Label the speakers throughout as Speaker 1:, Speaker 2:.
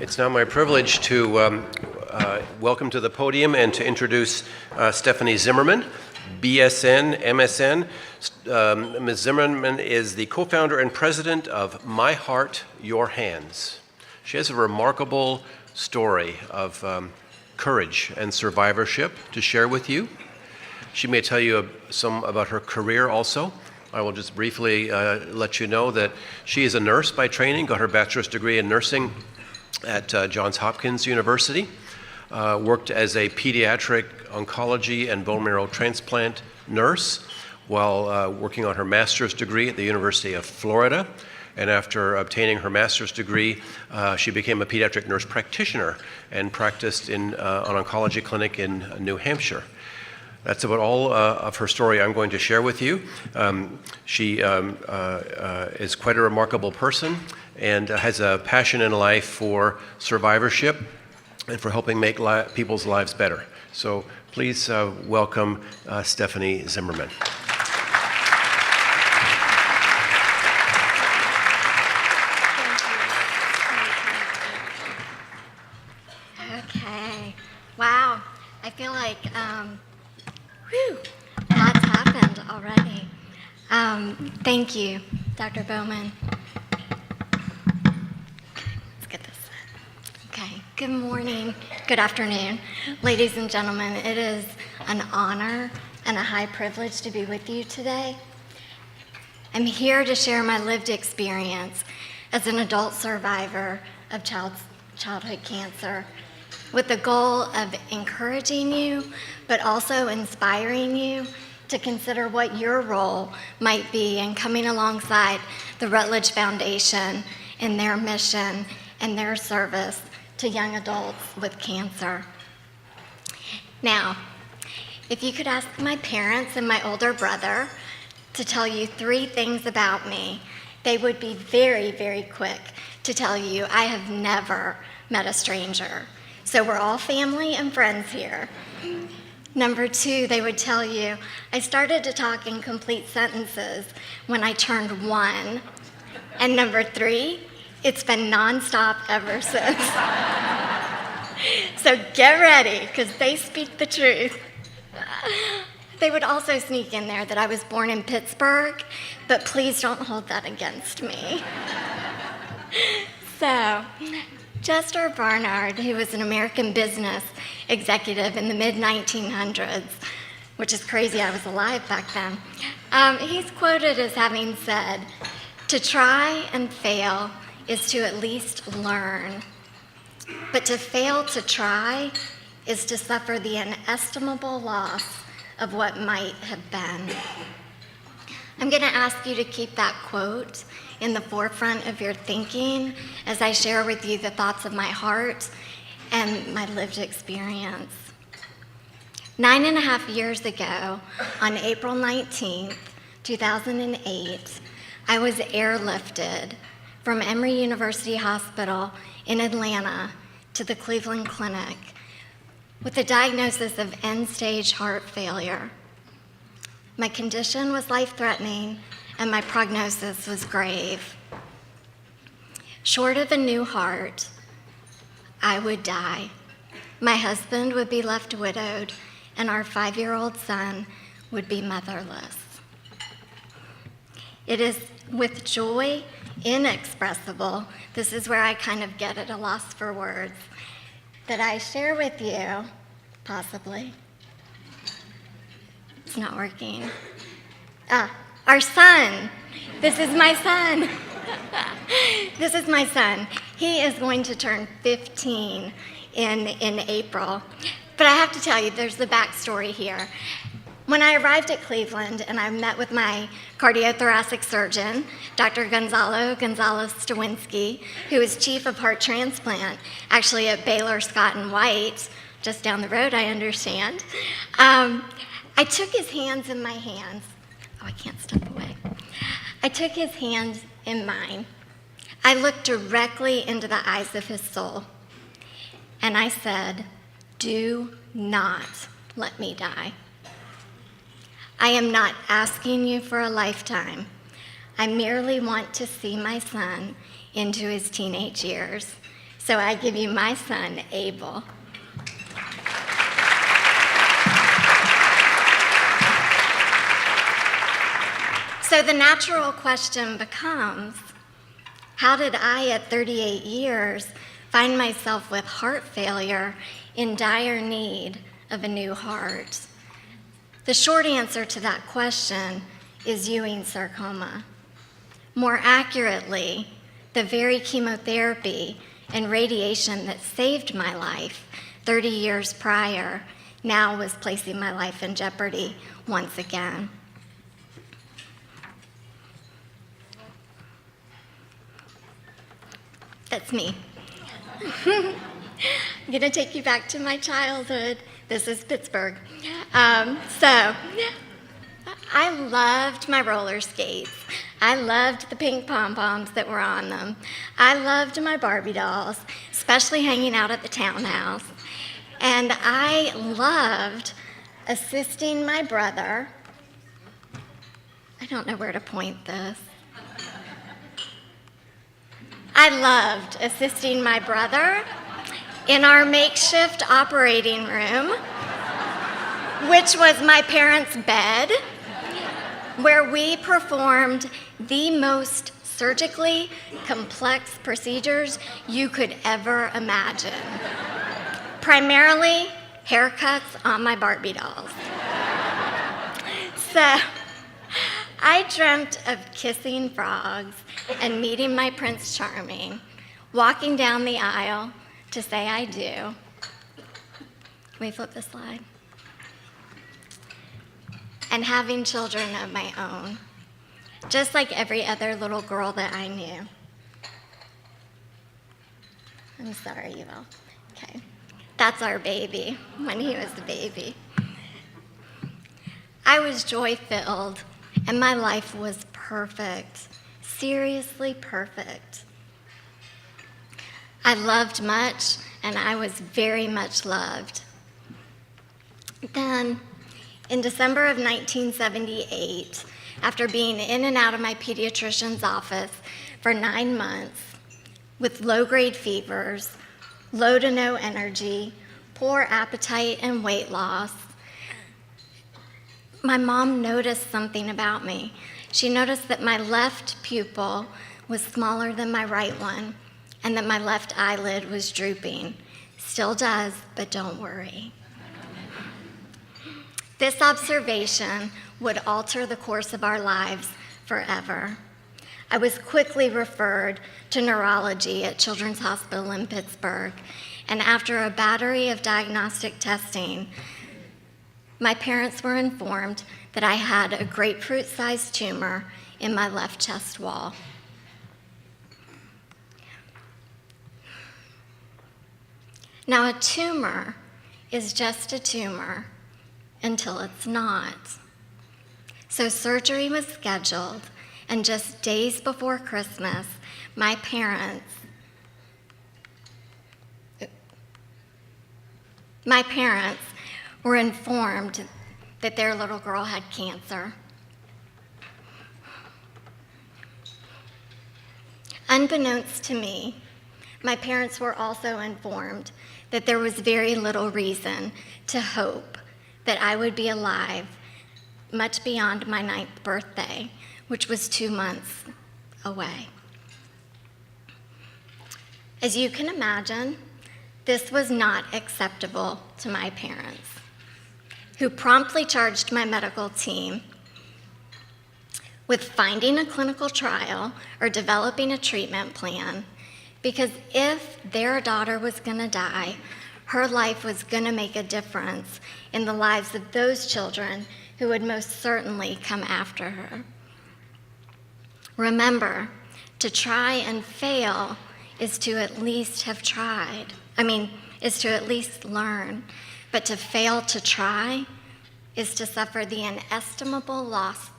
Speaker 1: It's now my privilege to welcome to the podium and to introduce Stephanie Zimmerman, BSN, MSN. Ms. Zimmerman is the co-founder and president of My Heart, Your Hands. She has a remarkable story of courage and survivorship to share with you. She may tell you some about her career also. I will just briefly let you know that she is a nurse by training, got her bachelor's degree in nursing at Johns Hopkins University, worked as a pediatric oncology and bone marrow transplant nurse while working on her master's degree at the University of Florida. And after obtaining her master's degree, she became a pediatric nurse practitioner and practiced in an oncology clinic in New Hampshire. That's about all of her story I'm going to share with you. She is quite a remarkable person and has a passion in life for survivorship and for helping make people's lives better. So please welcome Stephanie Zimmerman.
Speaker 2: Okay. Wow. I feel like lots happened already. Thank you, Dr. Bowman. Let's get this set. Okay. Good morning, good afternoon, ladies and gentlemen. It is an honor and a high privilege to be with you today. I'm here to share my lived experience as an adult survivor of childhood cancer, with the goal of encouraging you, but also inspiring you to consider what your role might be in coming alongside the Rutledge Foundation in their mission and their service to young adults with cancer. Now, if you could ask my parents and my older brother to tell you 3 things about me, they would be very, very quick to tell you I have never met a stranger. So we're all family and friends here. Number 2, they would tell you, I started to talk in complete sentences when I turned 1. And number 3, it's been nonstop ever since. So get ready, because they speak the truth. They would also sneak in there that I was born in Pittsburgh, but please don't hold that against me. So, Chester Barnard, who was an American business executive in the mid-1900s, which is crazy, I was alive back then, he's quoted as having said, "To try and fail is to at least learn, but to fail to try is to suffer the inestimable loss of what might have been." I'm going to ask you to keep that quote in the forefront of your thinking as I share with you the thoughts of my heart and my lived experience. 9.5 years ago, on April 19th, 2008, I was airlifted from Emory University Hospital in Atlanta to the Cleveland Clinic with a diagnosis of end-stage heart failure. My condition was life-threatening, and my prognosis was grave. Short of a new heart, I would die. My husband would be left widowed, and our 5-year-old son would be motherless. It is with joy inexpressible, this is where I kind of get at a loss for words, that I share with you, possibly. It's not working. Our son. This is my son. This is my son. He is going to turn 15 in April. But I have to tell you, there's the backstory here. When I arrived at Cleveland and I met with my cardiothoracic surgeon, Dr. Gonzalo Gonzalez-Stawinski, who is chief of heart transplant, actually at Baylor Scott and White, just down the road, I understand. I took his hands in my hands. Oh, I can't step away. I took his hands in mine. I looked directly into the eyes of his soul, and I said, "Do not let me die. I am not asking you for a lifetime. I merely want to see my son into his teenage years, So I give you my son, Abel. So the natural question becomes, how did I, at 38 years, find myself with heart failure in dire need of a new heart? The short answer to that question is Ewing sarcoma. More accurately, the very chemotherapy and radiation that saved my life 30 years prior now was placing my life in jeopardy once again. That's me. I'm gonna take you back to my childhood. This is Pittsburgh. So I loved my roller skates. I loved the pink pom-poms that were on them. I loved my Barbie dolls, especially hanging out at the townhouse. And I loved assisting my brother. I don't know where to point this. I loved assisting my brother in our makeshift operating room, which was my parents' bed, where we performed the most surgically complex procedures you could ever imagine. Primarily, haircuts on my Barbie dolls. So, I dreamt of kissing frogs and meeting my Prince Charming, walking down the aisle to say I do. Can we flip the slide? And having children of my own, just like every other little girl that I knew. I'm sorry, you all. Okay. That's our baby, when he was a baby. I was joy-filled, and my life was perfect, seriously perfect. I loved much, and I was very much loved. Then, in December of 1978, after being in and out of my pediatrician's office for 9 months with low-grade fevers, low to no energy, poor appetite, and weight loss, my mom noticed something about me. She noticed that my left pupil was smaller than my right one, and that my left eyelid was drooping. Still does, but don't worry. This observation would alter the course of our lives forever. I was quickly referred to neurology at Children's Hospital in Pittsburgh, and after a battery of diagnostic testing, my parents were informed that I had a grapefruit-sized tumor in my left chest wall. Now, a tumor is just a tumor until it's not. So surgery was scheduled, and just days before Christmas, my parents were informed that their little girl had cancer. Unbeknownst to me, my parents were also informed that there was very little reason to hope that I would be alive much beyond my 9th birthday, which was 2 months away. As you can imagine, this was not acceptable to my parents, who promptly charged my medical team with finding a clinical trial or developing a treatment plan, because if their daughter was going to die, her life was going to make a difference in the lives of those children who would most certainly come after her. Remember, to try and fail is to at least have tried. Is to at least learn. But to fail to try is to suffer the inestimable loss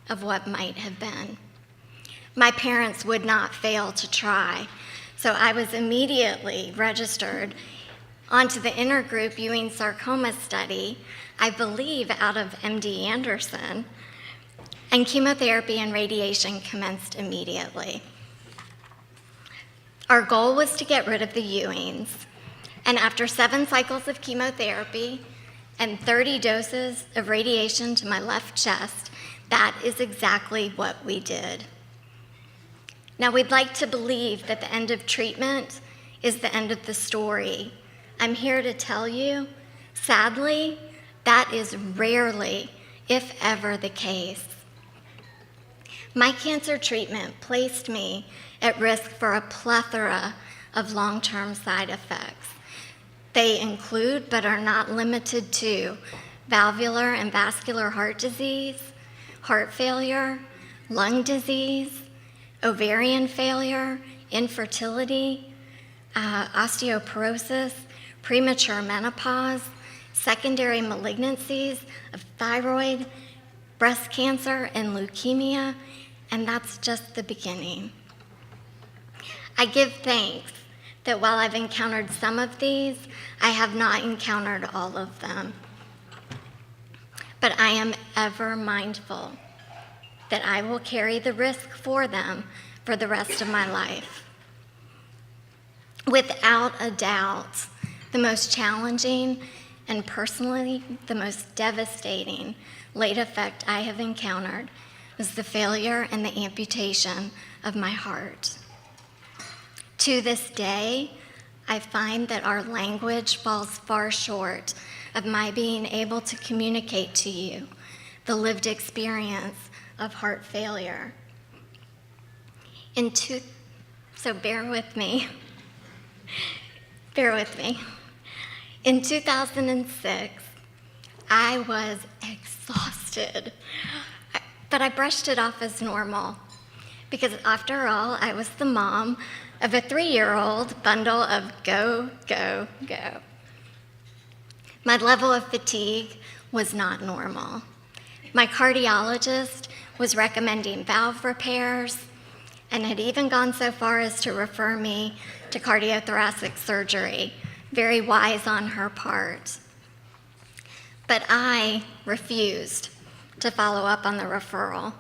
Speaker 2: of what might have been. My parents would not fail to try, so I was immediately registered onto the intergroup Ewing sarcoma study, I believe out of MD Anderson, and chemotherapy and radiation commenced immediately. Our goal was to get rid of the Ewings, and after 7 cycles of chemotherapy and 30 doses of radiation to my left chest, that is exactly what we did. Now, we'd like to believe that the end of treatment is the end of the story. I'm here to tell you, sadly, that is rarely, if ever, the case. My cancer treatment placed me at risk for a plethora of long-term side effects. They include, but are not limited to, valvular and vascular heart disease, heart failure, lung disease, ovarian failure, infertility, osteoporosis, premature menopause, secondary malignancies of thyroid, breast cancer, and leukemia, and that's just the beginning. I give thanks that while I've encountered some of these, I have not encountered all of them. But I am ever mindful that I will carry the risk for them for the rest of my life. Without a doubt, the most challenging and personally the most devastating late effect I have encountered was the failure and the amputation of my heart. To this day, I find that our language falls far short of my being able to communicate to you the lived experience of heart failure. So bear with me. Bear with me. In 2006, I was exhausted, but I brushed it off as normal because after all, I was the mom of a 3-year-old bundle of go, go, go. My level of fatigue was not normal. My cardiologist was recommending valve repairs and had even gone so far as to refer me to cardiothoracic surgery. Very wise on her part. But I refused to follow up on the referral.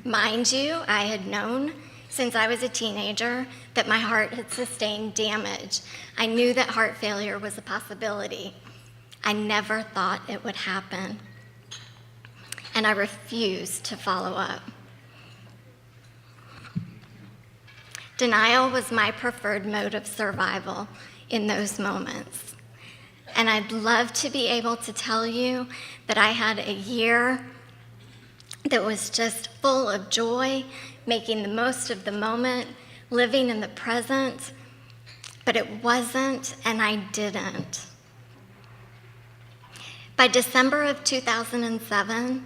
Speaker 2: Mind you, I had known since I was a teenager that my heart had sustained damage. I knew that heart failure was a possibility. I never thought it would happen. And I refused to follow up. Denial was my preferred mode of survival in those moments. And I'd love to be able to tell you that I had a year that was just full of joy, making the most of the moment, living in the present, but it wasn't, and I didn't. By December of 2007,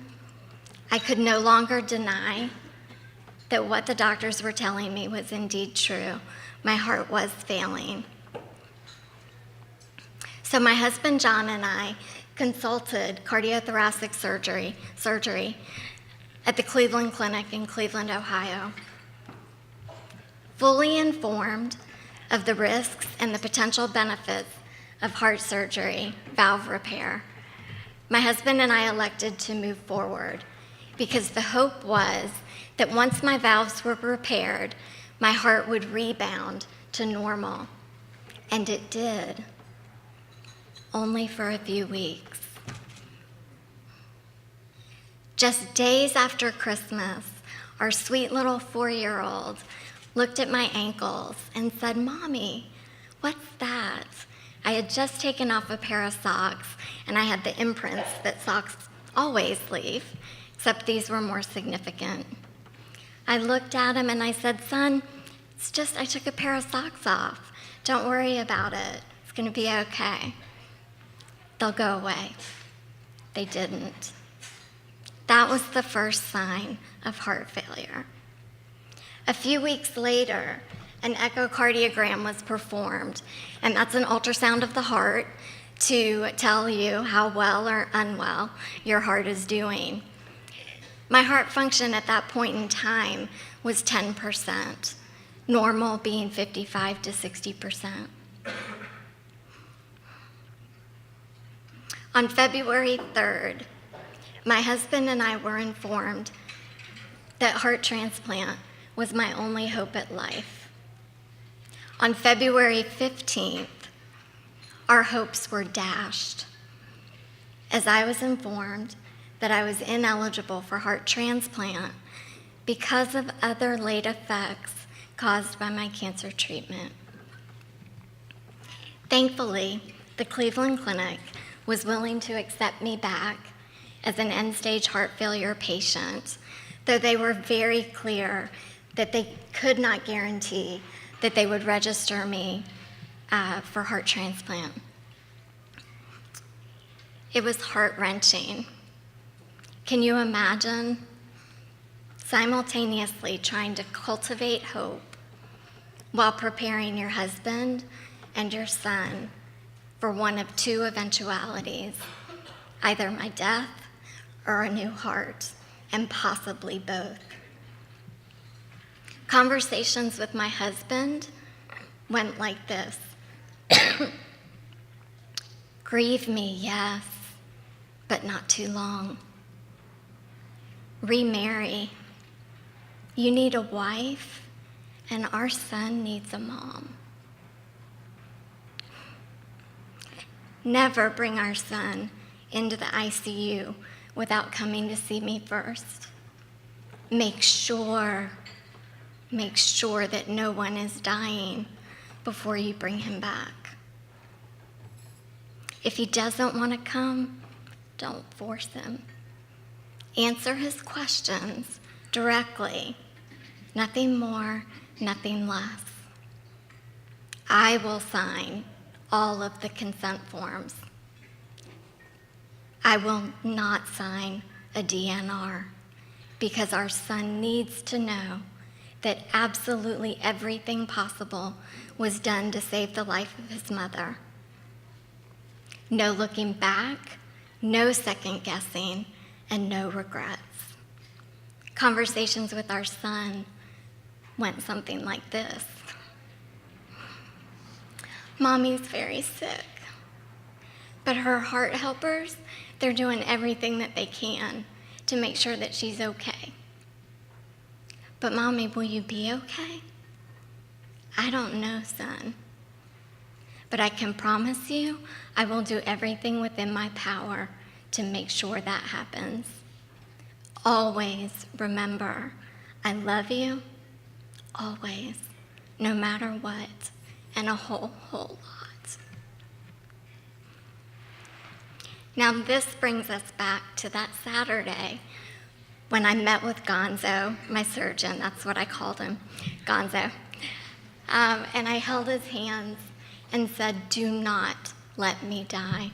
Speaker 2: I could no longer deny that what the doctors were telling me was indeed true. My heart was failing. So my husband John and I consulted cardiothoracic surgery at the Cleveland Clinic in Cleveland, Ohio. Fully informed of the risks and the potential benefits of heart surgery, valve repair, my husband and I elected to move forward because the hope was that once my valves were repaired, my heart would rebound to normal. And it did, only for a few weeks. Just days after Christmas, our sweet little 4-year-old looked at my ankles and said, "Mommy, what's that?" I had just taken off a pair of socks, and I had the imprints that socks always leave, except these were more significant. I looked at him and I said, "Son, it's just I took a pair of socks off. Don't worry about it. It's going to be okay. They'll go away." They didn't. That was the first sign of heart failure. A few weeks later, an echocardiogram was performed, and that's an ultrasound of the heart to tell you how well or unwell your heart is doing. My heart function at that point in time was 10%, normal being 55 to 60%. On February 3rd, my husband and I were informed that heart transplant was my only hope at life. On February 15th, our hopes were dashed as I was informed that I was ineligible for heart transplant because of other late effects caused by my cancer treatment. Thankfully, the Cleveland Clinic was willing to accept me back as an end-stage heart failure patient, though they were very clear that they could not guarantee that they would register me for heart transplant. It was heart-wrenching. Can you imagine simultaneously trying to cultivate hope while preparing your husband and your son for one of two eventualities, either my death or a new heart, and possibly both? Conversations with my husband went like this. Grieve me, yes, but not too long. Remarry. You need a wife, and our son needs a mom. Never bring our son into the ICU without coming to see me first. Make sure that no one is dying before you bring him back. If he doesn't want to come, don't force him. Answer his questions directly. Nothing more, nothing less. I will sign all of the consent forms. I will not sign a DNR because our son needs to know that absolutely everything possible was done to save the life of his mother. No looking back, no second guessing, and no regrets. Conversations with our son went something like this. Mommy's very sick, but her heart helpers, they're doing everything that they can to make sure that she's okay. But Mommy, will you be okay? I don't know, son. But I can promise you I will do everything within my power to make sure that happens. Always remember, I love you, always, no matter what, and a whole lot. Now this brings us back to that Saturday when I met with Gonzo, my surgeon, that's what I called him, Gonzo. And I held his hands and said, do not let me die.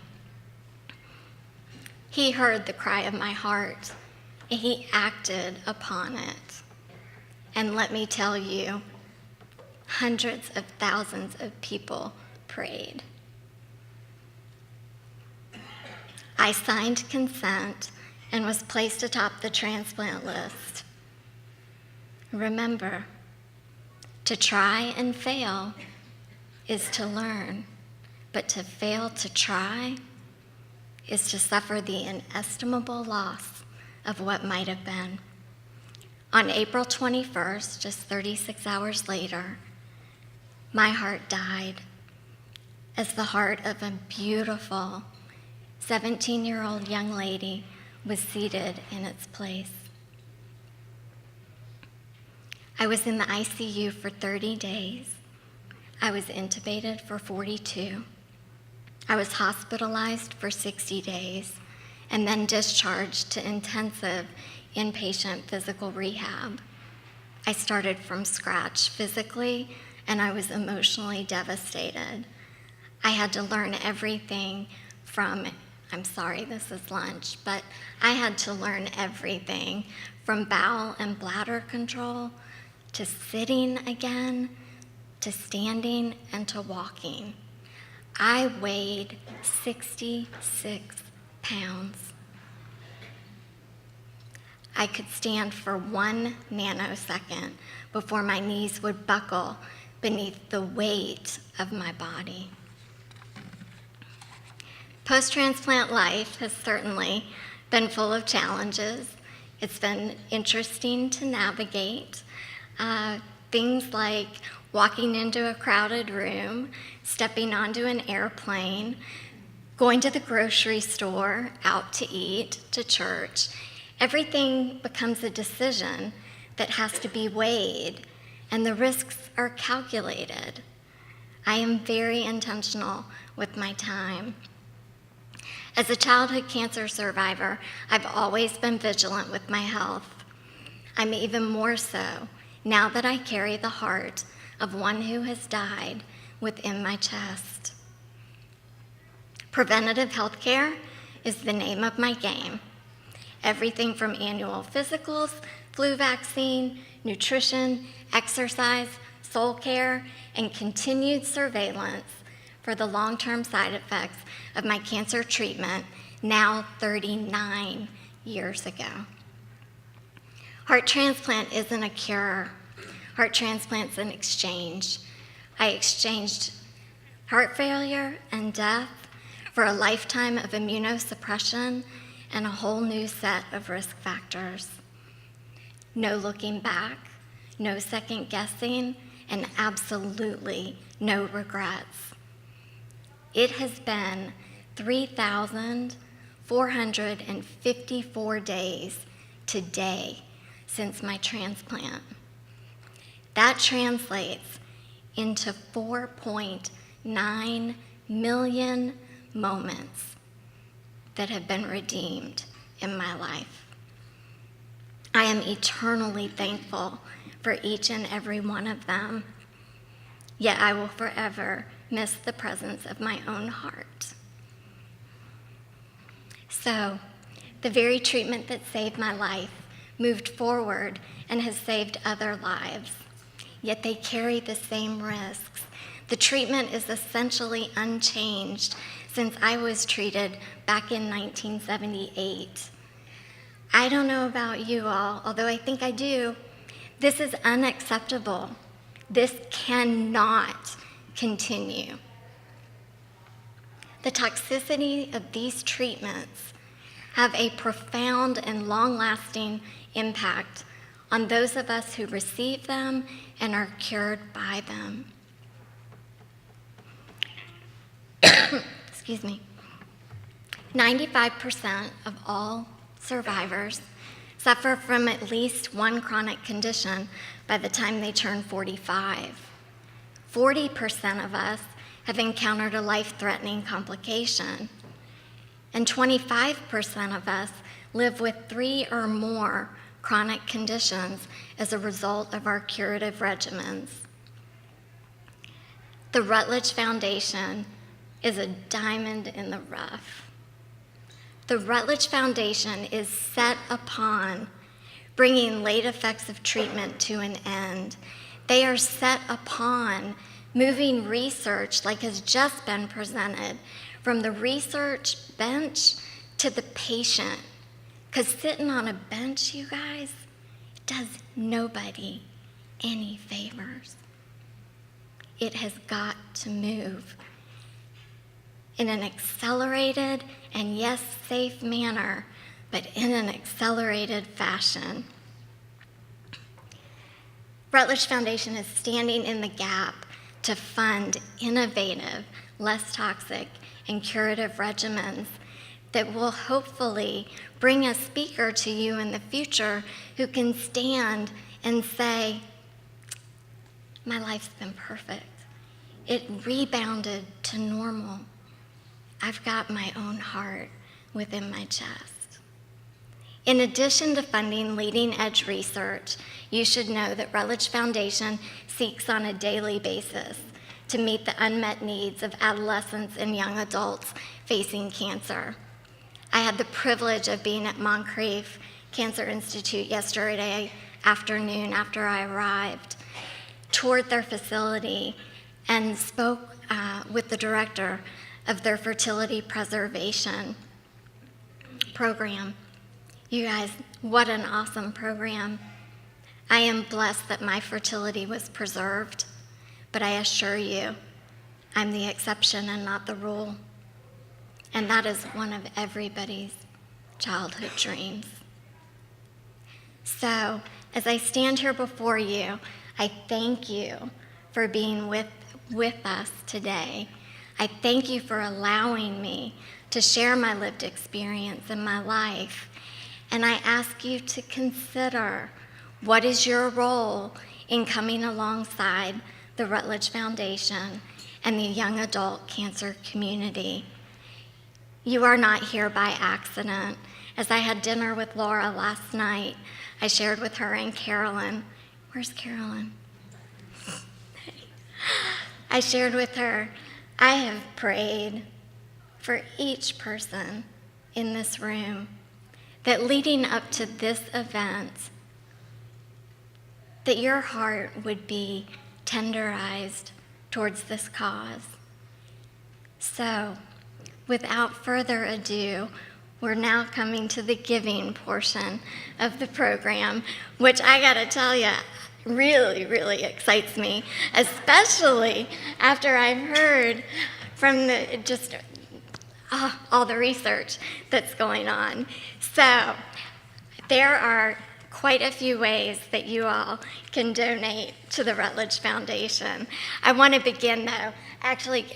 Speaker 2: He heard the cry of my heart, and he acted upon it. And let me tell you, hundreds of thousands of people prayed. I signed consent and was placed atop the transplant list. Remember, to try and fail is to learn, but to fail to try is to suffer the inestimable loss of what might have been. On April 21st, just 36 hours later, my heart died as the heart of a beautiful 17-year-old young lady was seated in its place. I was in the ICU for 30 days. I was intubated for 42. I was hospitalized for 60 days and then discharged to intensive inpatient physical rehab. I started from scratch physically, and I was emotionally devastated. I had to learn everything from, I'm sorry, this is lunch, but I had to learn everything from bowel and bladder control to sitting again, to standing, and to walking. I weighed 66 pounds. I could stand for 1 nanosecond before my knees would buckle beneath the weight of my body. Post-transplant life has certainly been full of challenges. It's been interesting to navigate. things like walking into a crowded room, stepping onto an airplane, going to the grocery store, out to eat, to church. Everything becomes a decision that has to be weighed, and the risks are calculated. I am very intentional with my time. As a childhood cancer survivor, I've always been vigilant with my health. I'm even more so now that I carry the heart of one who has died within my chest. Preventative health care is the name of my game. Everything from annual physicals, flu vaccine, nutrition, exercise, soul care, and continued surveillance for the long-term side effects of my cancer treatment now 39 years ago. Heart transplant isn't a cure. Heart transplant's an exchange. I exchanged heart failure and death for a lifetime of immunosuppression and a whole new set of risk factors. No looking back, no second guessing, and absolutely no regrets. It has been 3,454 days today since my transplant. That translates into 4.9 million moments that have been redeemed in my life. I am eternally thankful for each and every one of them, yet I will forever miss the presence of my own heart. So, the very treatment that saved my life moved forward and has saved other lives, yet they carry the same risks. The treatment is essentially unchanged since I was treated back in 1978. I don't know about you all, although I think I do. This is unacceptable. This cannot continue. The toxicity of these treatments have a profound and long-lasting impact on those of us who receive them and are cured by them. Excuse me. 95% of all survivors suffer from at least one chronic condition by the time they turn 45. 40% of us have encountered a life-threatening complication, and 25% of us live with 3 or more chronic conditions as a result of our curative regimens. The Rutledge Foundation is a diamond in the rough. The Rutledge Foundation is set upon bringing late effects of treatment to an end. They are set upon moving research, like has just been presented, from the research bench to the patient. Because sitting on a bench, you guys, does nobody any favors. It has got to move in an accelerated and yes, safe manner, but in an accelerated fashion. Rutledge Foundation is standing in the gap to fund innovative, less toxic, and curative regimens that will hopefully bring a speaker to you in the future who can stand and say, my life's been perfect. It rebounded to normal. I've got my own heart within my chest. In addition to funding leading-edge research, you should know that Rutledge Foundation seeks on a daily basis to meet the unmet needs of adolescents and young adults facing cancer. I had the privilege of being at Moncrief Cancer Institute yesterday afternoon after I arrived, toured their facility, and spoke with the director of their fertility preservation program. You guys, what an awesome program. I am blessed that my fertility was preserved, but I assure you, I'm the exception and not the rule. And that is one of everybody's childhood dreams. So, as I stand here before you, I thank you for being with us today. I thank you for allowing me to share my lived experience in my life. And I ask you to consider, what is your role in coming alongside the Rutledge Foundation and the young adult cancer community? You are not here by accident. As I had dinner with Laura last night, I shared with her and Carolyn. Where's Carolyn? I shared with her, I have prayed for each person in this room that leading up to this event, that your heart would be tenderized towards this cause. So, without further ado, we're now coming to the giving portion of the program, which I gotta tell you, really, really excites me, especially after I've heard from all the research that's going on. So there are quite a few ways that you all can donate to the Rutledge Foundation. I want to begin, though. Actually,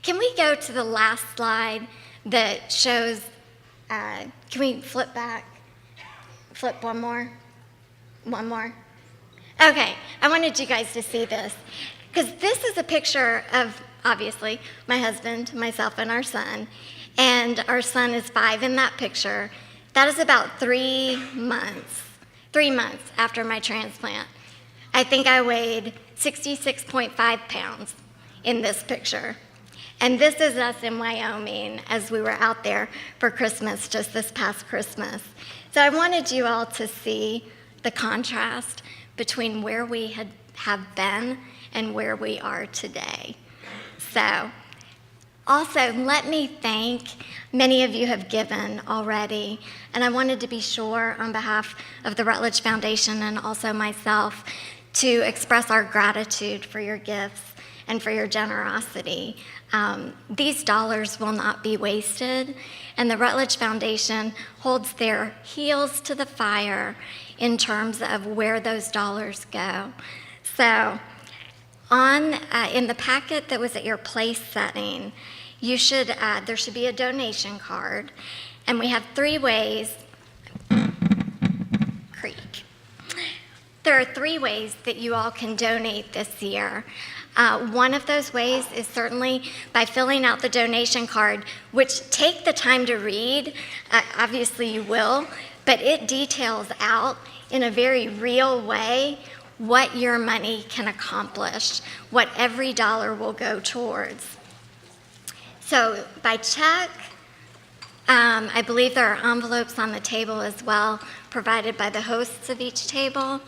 Speaker 2: can we go to the last slide that shows, can we flip back? Flip one more? One more? Okay, I wanted you guys to see this, because this is a picture of, obviously, my husband, myself, and our son. And our son is 5 in that picture. That is about 3 months after my transplant. I think I weighed 66.5 pounds in this picture. And this is us in Wyoming as we were out there for Christmas, just this past Christmas. So I wanted you all to see the contrast between where we have been and where we are today. So, also, let me thank, many of you have given already, and I wanted to be sure on behalf of the Rutledge Foundation and also myself to express our gratitude for your gifts and for your generosity. These dollars will not be wasted, and the Rutledge Foundation holds their heels to the fire in terms of where those dollars go. So, in the packet that was at your place setting, there should be a donation card, and we have 3 ways. Creek. There are 3 ways that you all can donate this year. One of those ways is certainly by filling out the donation card, which take the time to read. Obviously you will, but it details out in a very real way what your money can accomplish, what every dollar will go towards. So by check, I believe there are envelopes on the table as well, provided by the hosts of each table,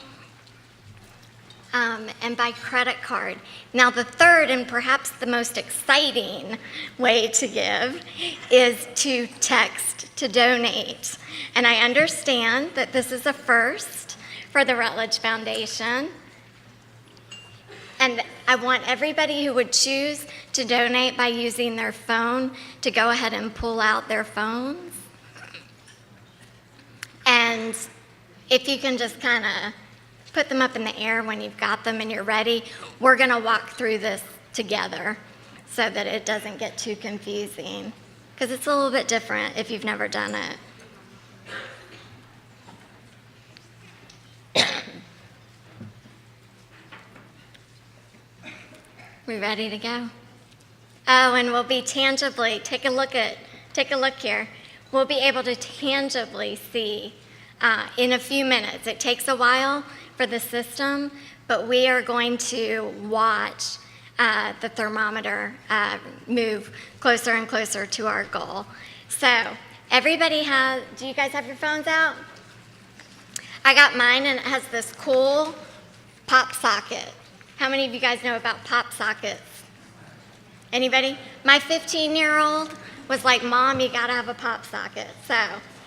Speaker 2: and by credit card. Now the third and perhaps the most exciting way to give is to text to donate. And I understand that this is a first for the Rutledge Foundation. And I want everybody who would choose to donate by using their phone to go ahead and pull out their phones. And if you can just kind of put them up in the air when you've got them and you're ready, we're going to walk through this together so that it doesn't get too confusing, because it's a little bit different if you've never done it. We ready to go? Oh, and we'll be tangibly, take a look here. We'll be able to tangibly see in a few minutes. It takes a while for the system, but we are going to watch the thermometer move closer and closer to our goal. So everybody do you guys have your phones out? I got mine, and it has this cool pop socket. How many of you guys know about pop sockets? Anybody? My 15-year-old was like, Mom, you gotta have a pop socket. So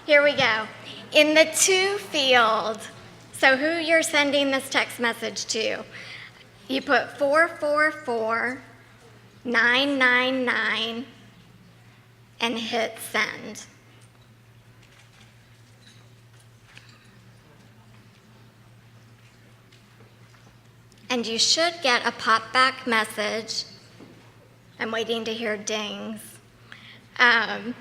Speaker 2: here we go. In the to field, so who you're sending this text message to, you put 444999 and hit send. and you should get a pop-back message. I'm waiting to hear dings. Oh,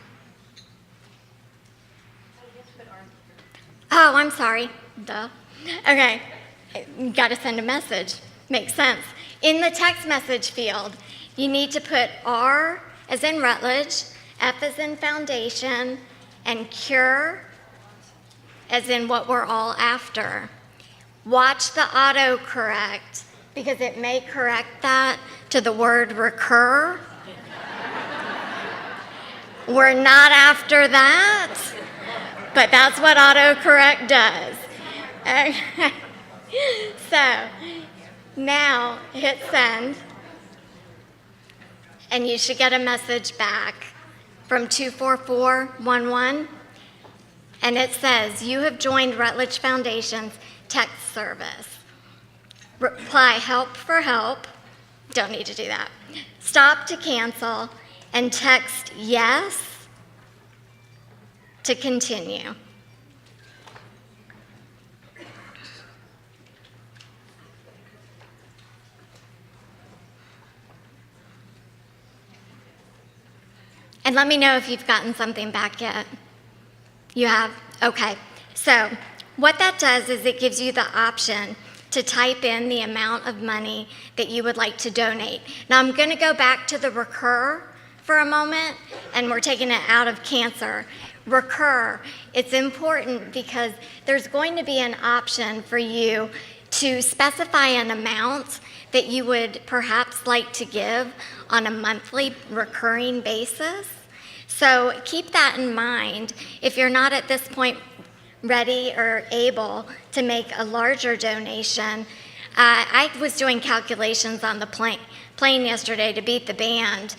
Speaker 2: I'm sorry. Duh. Okay. Got to send a message. Makes sense. In the text message field, you need to put R as in Rutledge, F as in foundation, and cure as in what we're all after. Watch the autocorrect because it may correct that to the word recur. We're not after that, but that's what autocorrect does. Okay. So now hit send, and you should get a message back from 24411, and it says, you have joined Rutledge Foundation's text service. Reply help for help, don't need to do that. Stop to cancel, and text yes to continue. And let me know if you've gotten something back yet. You have? Okay. So what that does is it gives you the option to type in the amount of money that you would like to donate. Now I'm going to go back to the recur for a moment, and we're taking it out of cancer. Recur, it's important because there's going to be an option for you to specify an amount that you would perhaps like to give on a monthly recurring basis. So keep that in mind. If you're not at this point ready or able to make a larger donation, I was doing calculations on the plane yesterday to beat the band,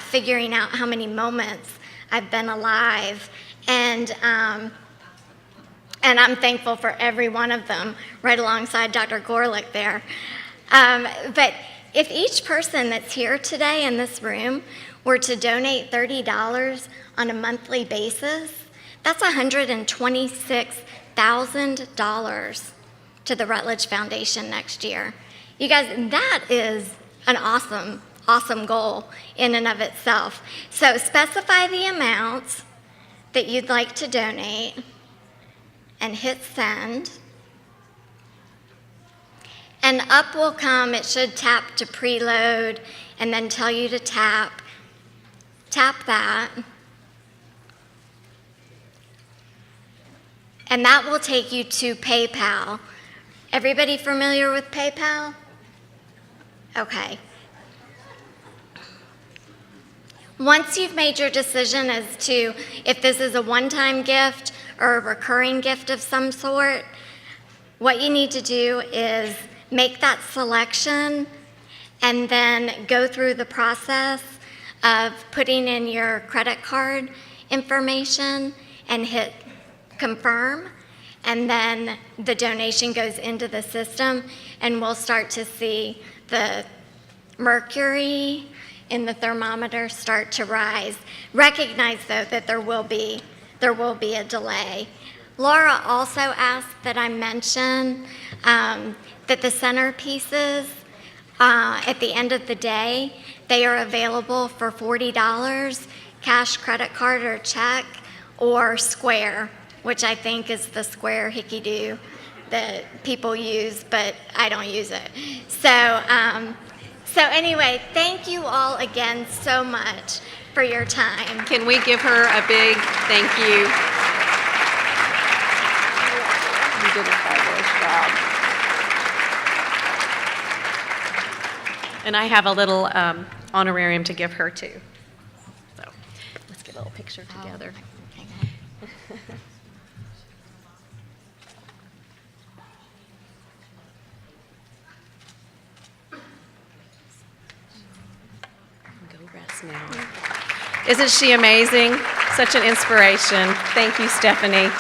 Speaker 2: figuring out how many moments I've been alive, and I'm thankful for every one of them, right alongside Dr. Gorlick there. But if each person that's here today in this room were to donate $30 on a monthly basis, that's $126,000 to the Rutledge Foundation next year. You guys, that is an awesome goal in and of itself. So specify the amount that you'd like to donate and hit send. And up will come, it should tap to preload and then tell you to tap. Tap that. And that will take you to PayPal. Everybody familiar with PayPal? Okay. Once you've made your decision as to if this is a one-time gift or a recurring gift of some sort, what you need to do is make that selection and then go through the process of putting in your credit card information and hit confirm, and then the donation goes into the system, and we'll start to see the mercury in the thermometer start to rise. Recognize, though, that there will be a delay. Laura also asked that I mention that the centerpieces, at the end of the day, they are available for $40, cash, credit card, or check, or Square, which I think is the Square hickey-doo that people use, but I don't use it. So anyway, thank you all again so much for your time.
Speaker 3: Can we give her a big thank you? You did a fabulous job. And I have a little honorarium to give her too. So let's get a little picture together. Go rest now. Isn't she amazing? Such an inspiration. Thank you, Stephanie.